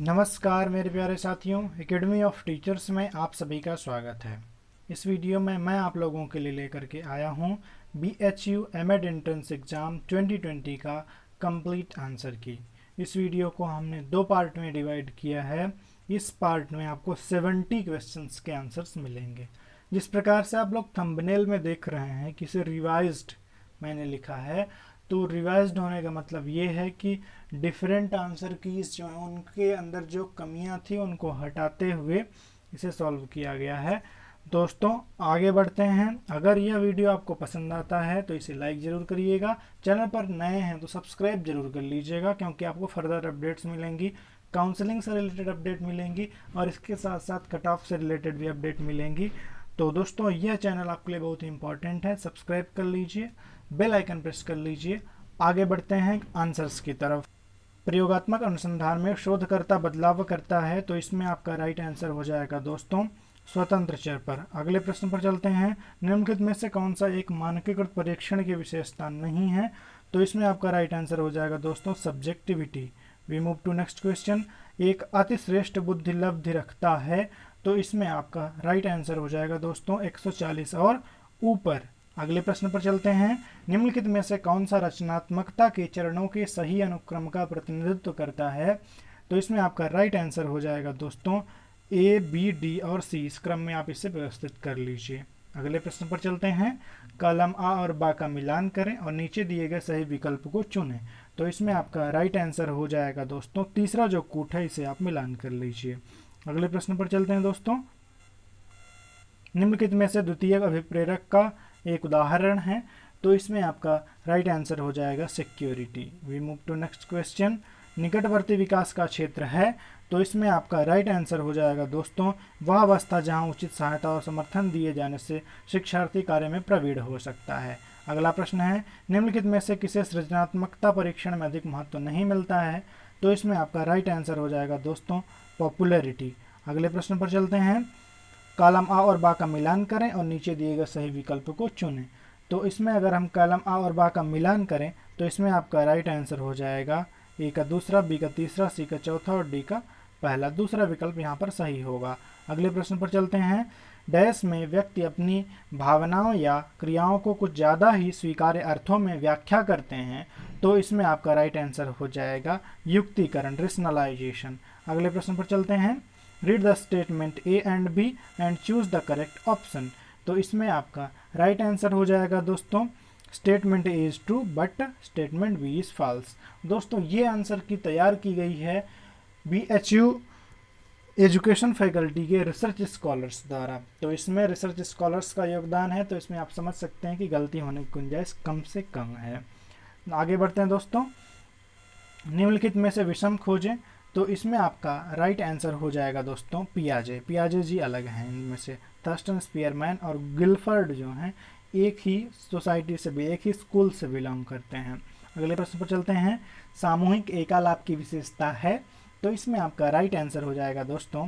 नमस्कार मेरे प्यारे साथियों, एकेडमी ऑफ टीचर्स में आप सभी का स्वागत है। इस वीडियो में मैं आप लोगों के लिए लेकर के आया हूं BHU एमएड एंट्रेंस एग्ज़ाम 2020 का कंप्लीट आंसर की। इस वीडियो को हमने दो पार्ट में डिवाइड किया है। इस पार्ट में आपको 70 क्वेश्चंस के आंसर्स मिलेंगे। जिस प्रकार से आप लोग थंबनेल में देख रहे हैं कि इसे रिवाइज्ड मैंने लिखा है, तो रिवाइज्ड होने का मतलब ये है कि डिफरेंट आंसर कीज जो हैं उनके अंदर जो कमियां थी उनको हटाते हुए इसे सॉल्व किया गया है। दोस्तों आगे बढ़ते हैं। अगर यह वीडियो आपको पसंद आता है तो इसे लाइक ज़रूर करिएगा। चैनल पर नए हैं तो सब्सक्राइब जरूर कर लीजिएगा, क्योंकि आपको फर्दर अपडेट्स मिलेंगी, काउंसलिंग से रिलेटेड अपडेट मिलेंगी और इसके साथ साथ कट ऑफ से रिलेटेड भी अपडेट मिलेंगी। तो दोस्तों यह चैनल आपके लिए बहुत ही इंपॉर्टेंट है, सब्सक्राइब कर लीजिए, बेल आइकन प्रेस कर लीजिए। आगे बढ़ते हैं आंसर्स की तरफ। प्रयोगात्मक अनुसंधान में शोधकर्ता बदलाव करता है, तो इसमें आपका राइट आंसर हो जाएगा दोस्तों स्वतंत्र चर पर। अगले प्रश्न पर चलते हैं। निम्नलिखित में से कौन सा एक मानकीकृत परीक्षण की विशेषता नहीं है, तो इसमें आपका राइट आंसर हो जाएगा दोस्तों subjectivity. We move to next question. एक अतिश्रेष्ठ बुद्धि लब्धि रखता है, तो इसमें आपका राइट आंसर हो जाएगा दोस्तों 140 और ऊपर। अगले प्रश्न पर चलते हैं। निम्नलिखित में से कौन सा रचनात्मकता के चरणों के सही अनुक्रम का प्रतिनिधित्व करता है, तो इसमें आपका राइट आंसर हो जाएगा दोस्तों A, B, D और C। इस क्रम में आप इसे व्यवस्थित कर लीजिए। अगले प्रश्न पर चलते हैं। कॉलम आ और बा का मिलान करें और नीचे दिए गए सही विकल्प को चुनें, तो इसमें आपका राइट आंसर हो जाएगा दोस्तों तीसरा जो कूट है इसे आप मिलान कर लीजिए। अगले प्रश्न पर चलते हैं दोस्तों। निम्नलिखित में से द्वितीयक अभिप्रेरक का एक उदाहरण है, तो इसमें आपका राइट आंसर हो जाएगा security. We move to next question. निकटवर्ती विकास का क्षेत्र है, तो इसमें आपका राइट आंसर हो जाएगा दोस्तों वह अवस्था जहां उचित सहायता और समर्थन दिए जाने से शिक्षार्थी कार्य में प्रवीण हो सकता है। अगला प्रश्न है। निम्नलिखित में से किसे सृजनात्मकता परीक्षण में अधिक महत्व नहीं मिलता है, तो इसमें आपका राइट आंसर हो जाएगा दोस्तों पॉपुलैरिटी। अगले प्रश्न पर चलते हैं। कॉलम आ और बा का मिलान करें और नीचे दिए गए सही विकल्प को चुनें, तो इसमें अगर हम कॉलम आ और बा का मिलान करें तो इसमें आपका राइट आंसर हो जाएगा ए का दूसरा, बी का तीसरा, सी का चौथा और डी का पहला। दूसरा विकल्प यहाँ पर सही होगा। अगले प्रश्न पर चलते हैं। डैश में व्यक्ति अपनी भावनाओं या क्रियाओं को कुछ ज़्यादा ही स्वीकार्य अर्थों में व्याख्या करते हैं, तो इसमें आपका राइट आंसर हो जाएगा युक्तिकरण, रेशनलाइजेशन। अगले प्रश्न पर चलते हैं। Read the statement A and B and choose the correct option, तो इसमें आपका राइट आंसर हो जाएगा दोस्तों statement A is true but statement B is false. दोस्तों ये आंसर की तैयार की गई है BHU एजुकेशन फैकल्टी के रिसर्च स्कॉलर्स द्वारा, तो इसमें रिसर्च स्कॉलर्स का योगदान है, तो इसमें आप समझ सकते हैं कि गलती होने की गुंजाइश कम से कम है। आगे बढ़ते हैं दोस्तों। निम्नलिखित में से विषम खोजें, तो इसमें आपका राइट आंसर हो जाएगा दोस्तों पियाजे। पियाजे जी अलग हैं इनमें से। थर्स्टन, स्पीयरमैन और गिलफर्ड जो हैं एक ही सोसाइटी से भी, एक ही स्कूल से बिलोंग करते हैं। अगले प्रश्न पर चलते हैं। सामूहिक एकालाप की विशेषता है, तो इसमें आपका राइट आंसर हो जाएगा दोस्तों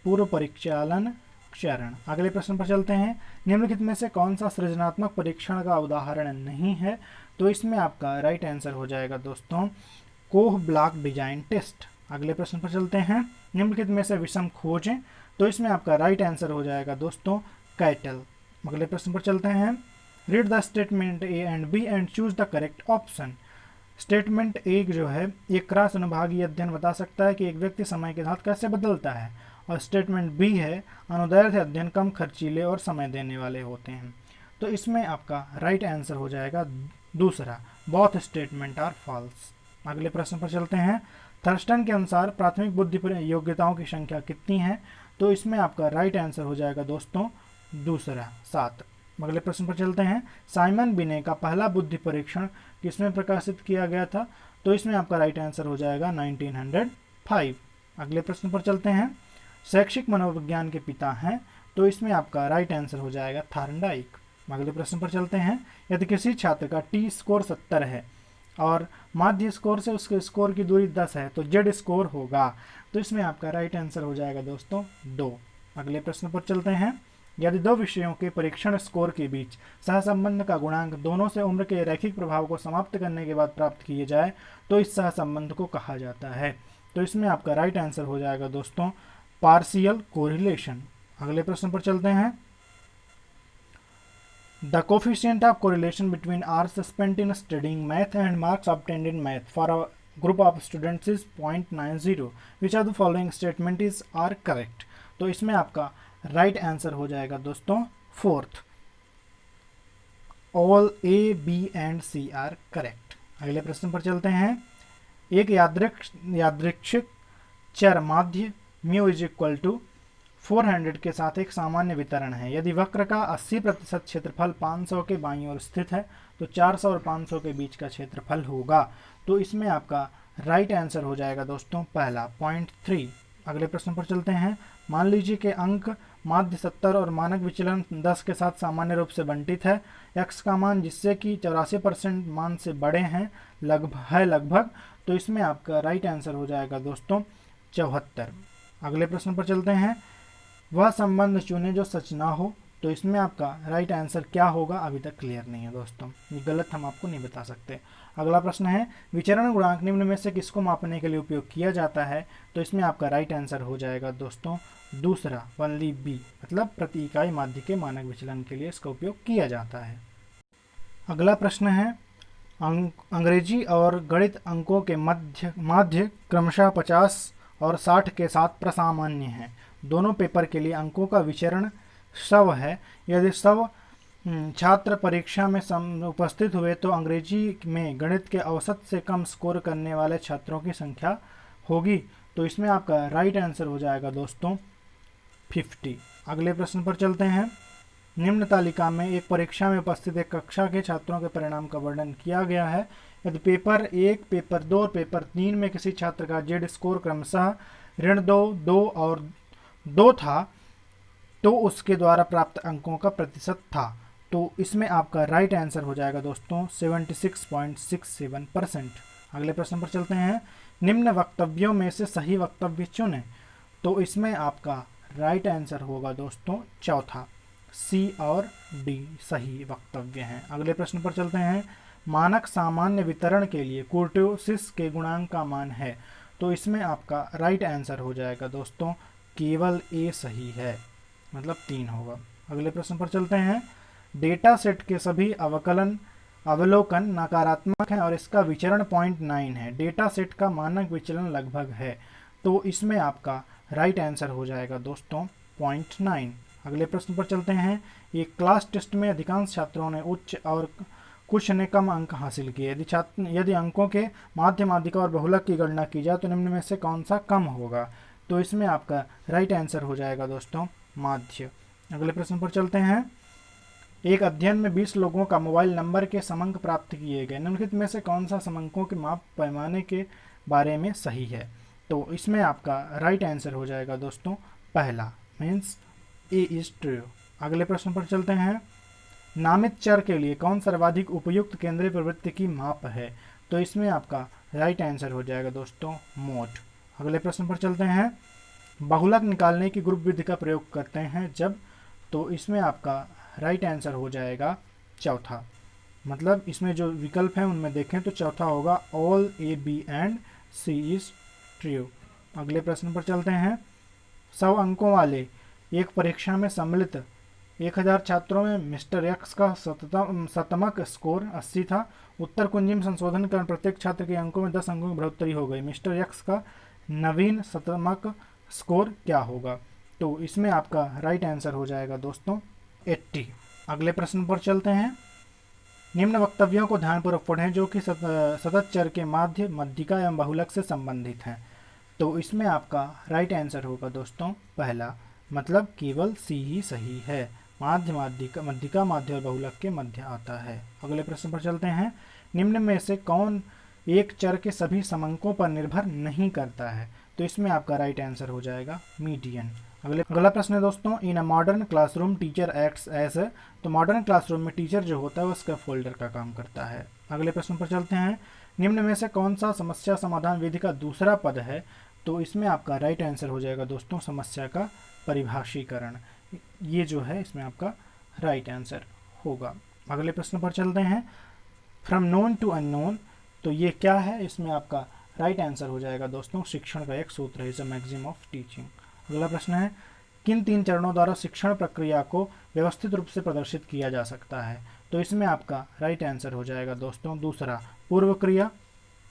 पूर्व परिचालन चरण। अगले प्रश्न पर चलते हैं। निम्नलिखित में से कौन सा सृजनात्मक परीक्षण का उदाहरण नहीं है, तो इसमें आपका राइट आंसर हो जाएगा दोस्तों कोह ब्लॉक डिजाइन टेस्ट। अगले प्रश्न पर चलते हैं। निम्नलिखित में से विषम खोजें, तो इसमें आपका राइट आंसर हो जाएगा दोस्तों कैटल। अगले प्रश्न पर चलते हैं। Read the statement A and B and choose the correct option. Statement A जो है एक क्रॉस अनुभागीय अध्ययन बता सकता है कि एक व्यक्ति समय के साथ कैसे बदलता है, और स्टेटमेंट बी है अनुदैर्ध्य अध्ययन कम खर्चीले और समय देने वाले होते हैं, तो इसमें आपका राइट आंसर हो जाएगा दूसरा बोथ स्टेटमेंट आर फॉल्स। अगले प्रश्न पर चलते हैं। थर्स्टन के अनुसार प्राथमिक बुद्धि योग्यताओं की संख्या कितनी है, तो इसमें आपका राइट आंसर हो जाएगा दोस्तों दूसरा 7। अगले प्रश्न पर चलते हैं। साइमन बिने का पहला बुद्धि परीक्षण किसमें प्रकाशित किया गया था, तो इसमें आपका राइट आंसर हो जाएगा 1905। अगले प्रश्न पर चलते हैं। शैक्षिक मनोविज्ञान के पिता हैं, तो इसमें आपका राइट आंसर हो जाएगा थार्नडाइक। अगले प्रश्न पर चलते हैं। यदि किसी छात्र का टी स्कोर 70 है और माध्य स्कोर से उसके स्कोर की दूरी 10 है, तो जेड स्कोर होगा, तो इसमें आपका राइट आंसर हो जाएगा दोस्तों 2। अगले प्रश्न पर चलते हैं। यदि दो विषयों के परीक्षण स्कोर के बीच सहसंबंध का गुणांक दोनों से उम्र के रैखिक प्रभाव को समाप्त करने के बाद प्राप्त किए जाए, तो इस सहसंबंध को कहा जाता है। तो इसमें आपका राइट आंसर हो जाएगा दोस्तों पार्शियल कोरिलेशन। अगले प्रश्न पर चलते हैं। The coefficient of correlation between hours spent in studying math and marks obtained in math for a group of students is 0.90. Which of the following statement is are correct? तो इसमें आपका right answer हो जाएगा दोस्तों fourth, all A B and C are correct. अगले प्रश्न पर चलते हैं। एक यादृच्छिक चर माध्य म्यू इज इक्वल टू 400 के साथ एक सामान्य वितरण है। यदि वक्र का 80% क्षेत्रफल 500 के बाईं ओर स्थित है तो 400 और 500 के बीच का क्षेत्रफल होगा। तो इसमें आपका राइट आंसर हो जाएगा दोस्तों पहला 0.3। अगले प्रश्न पर चलते हैं। मान लीजिए कि अंक माध्य 70 और मानक विचलन 10 के साथ सामान्य रूप से बंटित है। x का मान जिससे कि 84% मान से बड़े हैं लगभग, तो इसमें आपका राइट आंसर हो जाएगा दोस्तों 74। अगले प्रश्न पर चलते हैं। वह संबंध चुने जो सच ना हो, तो इसमें आपका राइट आंसर क्या होगा अभी तक क्लियर नहीं है दोस्तों, ये गलत हम आपको नहीं बता सकते। अगला प्रश्न है विचरण गुणांक निम्न में से किसको मापने के लिए उपयोग किया जाता है? तो इसमें आपका राइट आंसर हो जाएगा दोस्तों दूसरा ओनली बी, मतलब प्रति इकाई माध्य के मानक विचलन के लिए इसका उपयोग किया जाता है। अगला प्रश्न है अंग्रेजी और गणित अंकों के माध्य क्रमशः 50 और 60 के साथ प्रसामान्य हैं। दोनों पेपर के लिए अंकों का विचरण 100 है। यदि 100 छात्र परीक्षा में उपस्थित हुए तो अंग्रेजी में गणित के औसत से कम स्कोर करने वाले छात्रों की संख्या होगी। तो इसमें आपका राइट आंसर हो जाएगा दोस्तों 50। अगले प्रश्न पर चलते हैं। निम्न तालिका में एक परीक्षा में उपस्थित एक कक्षा के छात्रों के परिणाम का वर्णन किया गया है। यदि पेपर 1, पेपर 2 और पेपर 3 में किसी छात्र का जेड स्कोर क्रमशः -2, 2 और 2 था तो उसके द्वारा प्राप्त अंकों का प्रतिशत था। तो इसमें आपका राइट आंसर हो जाएगा दोस्तों 76.67%। अगले प्रश्न पर चलते हैं। निम्न वक्तव्यों में से सही वक्तव्य चुनें। तो इसमें आपका राइट आंसर होगा दोस्तों चौथा, सी और डी सही वक्तव्य हैं। अगले प्रश्न पर चलते हैं। मानक सामान्य वितरण के लिए कुर्टोसिस के गुणांक का मान है। तो इसमें आपका राइट आंसर हो जाएगा दोस्तों केवल ए सही है, मतलब 3 होगा। अगले प्रश्न पर चलते हैं। डेटा सेट के सभी अवलोकन नकारात्मक हैं और इसका विचरण 0.9 है। डेटा सेट का मानक विचलन लगभग है। तो इसमें आपका राइट आंसर हो जाएगा दोस्तों 0.9। अगले प्रश्न पर चलते हैं। एक क्लास टेस्ट में अधिकांश छात्रों ने उच्च और कुछ ने कम अंक हासिल किए। यदि अंकों के माध्य, माध्यिका और बहुलक की गणना की जाए तो निम्न में से कौन सा कम होगा? तो इसमें आपका राइट आंसर हो जाएगा दोस्तों माध्य। अगले प्रश्न पर चलते हैं। एक अध्ययन में 20 लोगों का मोबाइल नंबर के समंक प्राप्त किए गए। निम्नलिखित में से कौन सा समंकों के माप पैमाने के बारे में सही है? तो इसमें आपका राइट आंसर हो जाएगा दोस्तों पहला, मीन्स ए इज ट्रू। अगले प्रश्न पर चलते हैं। नामित चर के लिए कौन सर्वाधिक उपयुक्त केंद्रीय प्रवृत्ति की माप है? तो इसमें आपका राइट आंसर हो जाएगा दोस्तों मोड। अगले प्रश्न पर चलते हैं। बहुलक निकालने की ग्रुप विधि का प्रयोग करते हैं जब? तो इसमें आपका राइट आंसर हो जाएगा चौथा, मतलब इसमें जो विकल्प हैं उनमें देखें तो चौथा होगा all A B and C is true. अगले प्रश्न पर चलते हैं। 100 अंकों वाले एक परीक्षा में सम्मिलित 1000 छात्रों में मिस्टर एक्स का शतमक स्कोर 80 था। उत्तर कुंजी में संशोधन कर प्रत्येक छात्र के अंकों में 10 अंकों की बढ़ोतरी हो गई। मिस्टर एक्स का नवीन शतमक स्कोर क्या होगा? तो इसमें आपका राइट आंसर हो जाएगा दोस्तों 80। अगले प्रश्न पर चलते हैं। निम्न वक्तव्यों को ध्यानपूर्वक पढ़ें जो कि सतत चर के माध्य, मध्यिका एवं बहुलक से संबंधित हैं। तो इसमें आपका राइट आंसर होगा दोस्तों पहला, मतलब केवल सी ही सही है। माध्य, मध्यिका, माध्य और बहुलक के मध्य आता है। अगले प्रश्न पर चलते हैं। निम्न में से कौन एक चर के सभी समंकों पर निर्भर नहीं करता है? तो इसमें आपका राइट आंसर हो जाएगा मीडियन। अगला प्रश्न है दोस्तों। In a modern classroom teacher acts as. तो मॉडर्न क्लासरूम में टीचर जो होता है वो उसका फोल्डर का काम करता है। अगले प्रश्न पर चलते हैं। निम्न में से कौन सा समस्या समाधान विधि का दूसरा पद है? तो इसमें आपका राइट आंसर हो जाएगा दोस्तों समस्या का परिभाषीकरण। ये जो है इसमें आपका राइट आंसर होगा। अगले प्रश्न पर चलते हैं। फ्रॉम नोन टू अननोन, तो ये क्या है? इसमें आपका राइट आंसर हो जाएगा दोस्तों शिक्षण का एक सूत्र है, is a maxim of teaching. अगला प्रश्न है, किन 3 चरणों द्वारा शिक्षण प्रक्रिया को व्यवस्थित रूप से प्रदर्शित किया जा सकता है? तो इसमें आपका राइट आंसर हो जाएगा दोस्तों दूसरा, पूर्व क्रिया,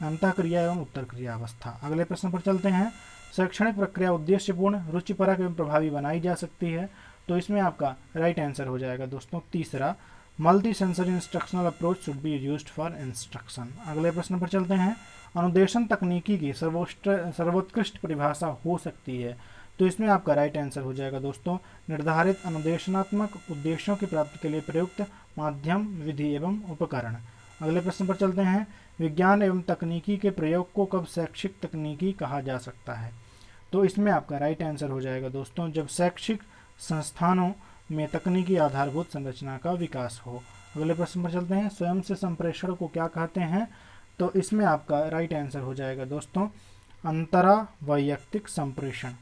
अंतः क्रिया एवं उत्तर क्रिया अवस्था। अगले प्रश्न पर चलते हैं, शैक्षणिक प्रक्रिया उद्देश्यपूर्ण, रुचिपरक एवं प्रभावी बनाई जा सकती है? तो इसमें आपका राइट आंसर हो जाएगा दोस्तों तीसरा, multi sensory instructional approach should be used for instruction. अगले प्रश्न पर चलते हैं, अनुदेशन तकनीकी की सर्वोत्कृष्ट परिभाषा हो सकती है? तो इसमें आपका राइट आंसर हो जाएगा दोस्तों, निर्धारित अनुदेशनात्मक उद्देश्यों की प्राप्ति के लिए प्रयुक्त माध्यम, विधि एवं उपकरण। अगले प्रश्न पर चलते हैं, विज्ञान एवं तकनीकी के प्रयोग को कब शैक्षिक तकनीकी कहा जा सकता है? तो इसमें आपका राइट आंसर हो जाएगा दोस्तों, जब शैक्षिक संस्थानों में तकनीकी आधारभूत संरचना का विकास हो। अगले प्रश्न पर चलते हैं, स्वयं से संप्रेषण को क्या कहते हैं? तो इसमें आपका राइट आंसर हो जाएगा दोस्तों अंतरा वैयक्तिक संप्रेषण।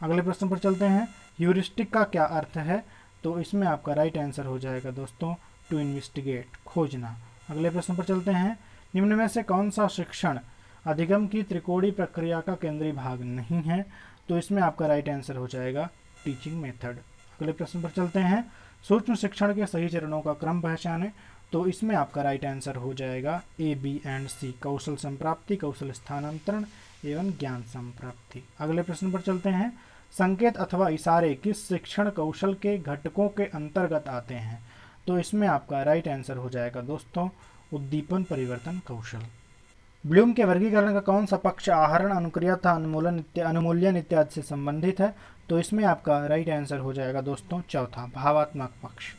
अगले प्रश्न पर चलते हैं, ह्यूरिस्टिक का क्या अर्थ है? तो इसमें आपका राइट आंसर हो जाएगा दोस्तों टू इन्वेस्टिगेट, खोजना। अगले प्रश्न पर चलते हैं, निम्न में से कौन सा शिक्षण अधिगम की त्रिकोणीय प्रक्रिया का केंद्रीय भाग नहीं है? तो इसमें आपका राइट आंसर हो जाएगा टीचिंग मेथड। अगले प्रश्न पर चलते हैं, सूक्ष्म शिक्षण के सही चरणों का क्रम पहचाने? तो इसमें आपका राइट आंसर हो जाएगा ए, बी एंड सी, कौशल संप्राप्ति, कौशल स्थानांतरण एवं ज्ञान संप्राप्ति। अगले प्रश्न पर चलते हैं, संकेत अथवा इशारे किस शिक्षण कौशल के घटकों के अंतर्गत आते हैं? तो इसमें आपका राइट आंसर हो जाएगा दोस्तों उद्दीपन परिवर्तन कौशल। ब्लूम के वर्गीकरण का कौन सा पक्ष आहरण, अनुक्रिया तथा अनुमूल्यन इत्यादि से संबंधित है? तो इसमें आपका राइट आंसर हो जाएगा दोस्तों चौथा, भावात्मक पक्ष।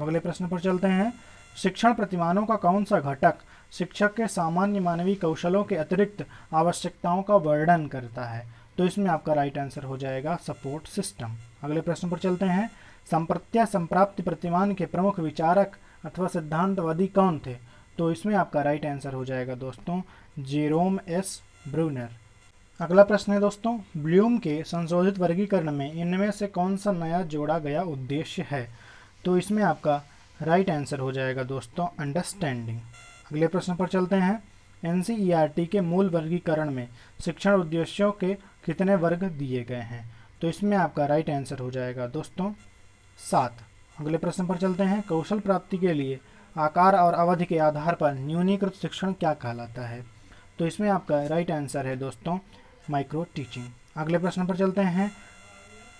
अगले प्रश्न पर चलते हैं, शिक्षण प्रतिमानों का कौन सा घटक शिक्षक के सामान्य मानवीय कौशलों के अतिरिक्त आवश्यकताओं का वर्णन करता है? तो इसमें आपका राइट आंसर हो जाएगा सपोर्ट सिस्टम। अगले प्रश्न पर चलते हैं, संप्रत्या संप्राप्ति प्रतिमान के प्रमुख विचारक अथवा सिद्धांतवादी कौन थे? तो इसमें आपका राइट आंसर हो जाएगा दोस्तों जेरोम एस ब्रूनर। अगला प्रश्न है दोस्तों, ब्लूम के संशोधित वर्गीकरण में इनमें से कौन सा नया जोड़ा गया उद्देश्य है? तो इसमें आपका राइट आंसर हो जाएगा दोस्तों अंडरस्टैंडिंग। अगले प्रश्न पर चलते हैं, एनसीईआरटी के मूल वर्गीकरण में शिक्षण उद्देश्यों के कितने वर्ग दिए गए हैं? तो इसमें आपका राइट आंसर हो जाएगा दोस्तों 7। अगले प्रश्न पर चलते हैं, कौशल प्राप्ति के लिए आकार और अवधि के आधार पर न्यूनीकृत शिक्षण क्या कहलाता है? तो इसमें आपका राइट आंसर है दोस्तों माइक्रो टीचिंग। अगले प्रश्न पर चलते हैं,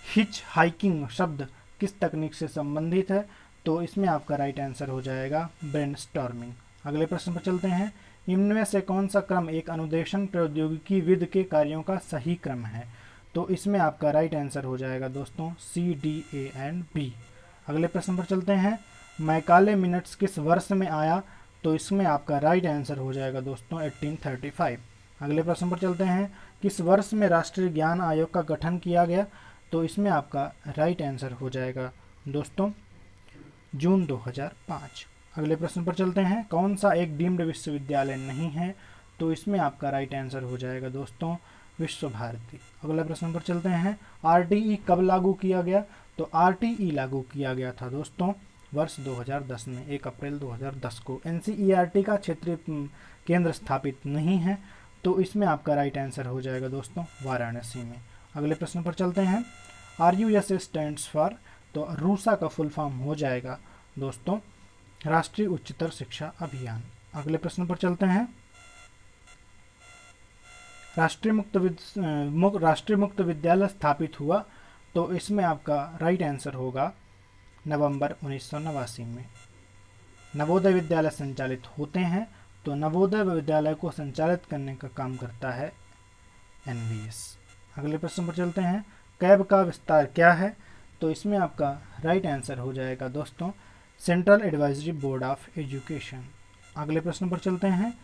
हिच हाइकिंग शब्द किस तकनीक से संबंधित है? तो इसमें आपका राइट आंसर हो जाएगा ब्रेनस्टॉर्मिंग। अगले प्रश्न पर चलते हैं, इनमें से कौन सा क्रम एक अनुदेशन प्रौद्योगिकी विद के कार्यों का सही क्रम है? तो इसमें आपका राइट आंसर हो जाएगा दोस्तों सी, डी, ए एंड बी। अगले प्रश्न पर चलते हैं, मैकाले मिनट्स किस वर्ष में आया? तो इसमें आपका राइट आंसर हो जाएगा दोस्तों 1835। अगले प्रश्न पर चलते हैं, किस वर्ष में राष्ट्रीय ज्ञान आयोग का गठन किया गया? तो इसमें आपका राइट आंसर हो जाएगा दोस्तों जून 2005। अगले प्रश्न पर चलते हैं, कौन सा एक डीम्ड विश्वविद्यालय नहीं है? तो इसमें आपका राइट आंसर हो जाएगा दोस्तों विश्व भारती। अगले प्रश्न पर चलते हैं, आरटीई कब लागू किया गया? तो आरटीई लागू किया गया था दोस्तों वर्ष 2010 में, 1 अप्रैल 2010 को। एनसीईआरटी का क्षेत्रीय केंद्र स्थापित नहीं है, तो इसमें आपका राइट आंसर हो जाएगा दोस्तों वाराणसी में। अगले प्रश्न पर चलते हैं, RUSA स्टैंड्स फॉर? तो रूसा का फुल फॉर्म हो जाएगा दोस्तों राष्ट्रीय उच्चतर शिक्षा अभियान। अगले प्रश्न पर चलते हैं, राष्ट्रीय मुक्त विद्यालय स्थापित हुआ? तो इसमें आपका राइट आंसर होगा नवंबर 1989 में। नवोदय विद्यालय संचालित होते हैं, तो नवोदय विद्यालय को संचालित करने का काम करता है NVS। अगले प्रश्न पर चलते हैं, कैब का विस्तार क्या है? तो इसमें आपका राइट आंसर हो जाएगा दोस्तों central advisory board of education. अगले प्रश्न पर चलते हैं,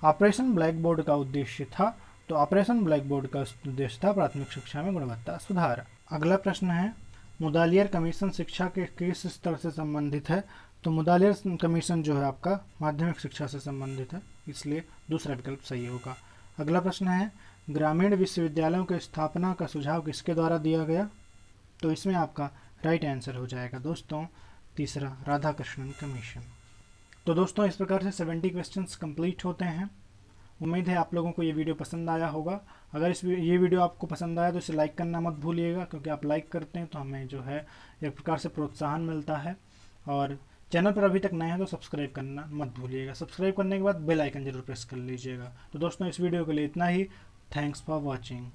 ऑपरेशन ब्लैक बोर्ड का उद्देश्य था? तो ऑपरेशन ब्लैक बोर्ड का उद्देश्य था प्राथमिक शिक्षा में गुणवत्ता सुधार। अगला प्रश्न है, मुदालियर कमीशन शिक्षा के किस स्तर से संबंधित है? तो मुदालियर कमीशन जो है आपका माध्यमिक शिक्षा से संबंधित है, इसलिए दूसरा विकल्प सही होगा। अगला प्रश्न है, ग्रामीण विश्वविद्यालयों की स्थापना का सुझाव किसके द्वारा दिया गया? तो इसमें आपका राइट आंसर हो जाएगा दोस्तों तीसरा, राधाकृष्णन कमीशन। तो दोस्तों इस प्रकार से 70 क्वेश्चंस कंप्लीट होते हैं। उम्मीद है आप लोगों को ये वीडियो पसंद आया होगा। अगर ये वीडियो आपको पसंद आया तो इसे लाइक करना मत भूलिएगा, क्योंकि आप लाइक करते हैं तो हमें जो है एक प्रकार से प्रोत्साहन मिलता है। और चैनल पर अभी तक नए हैं तो सब्सक्राइब करना मत भूलिएगा। सब्सक्राइब करने के बाद बेल आइकन जरूर प्रेस कर लीजिएगा। तो दोस्तों इस वीडियो के लिए इतना ही। Thanks for watching.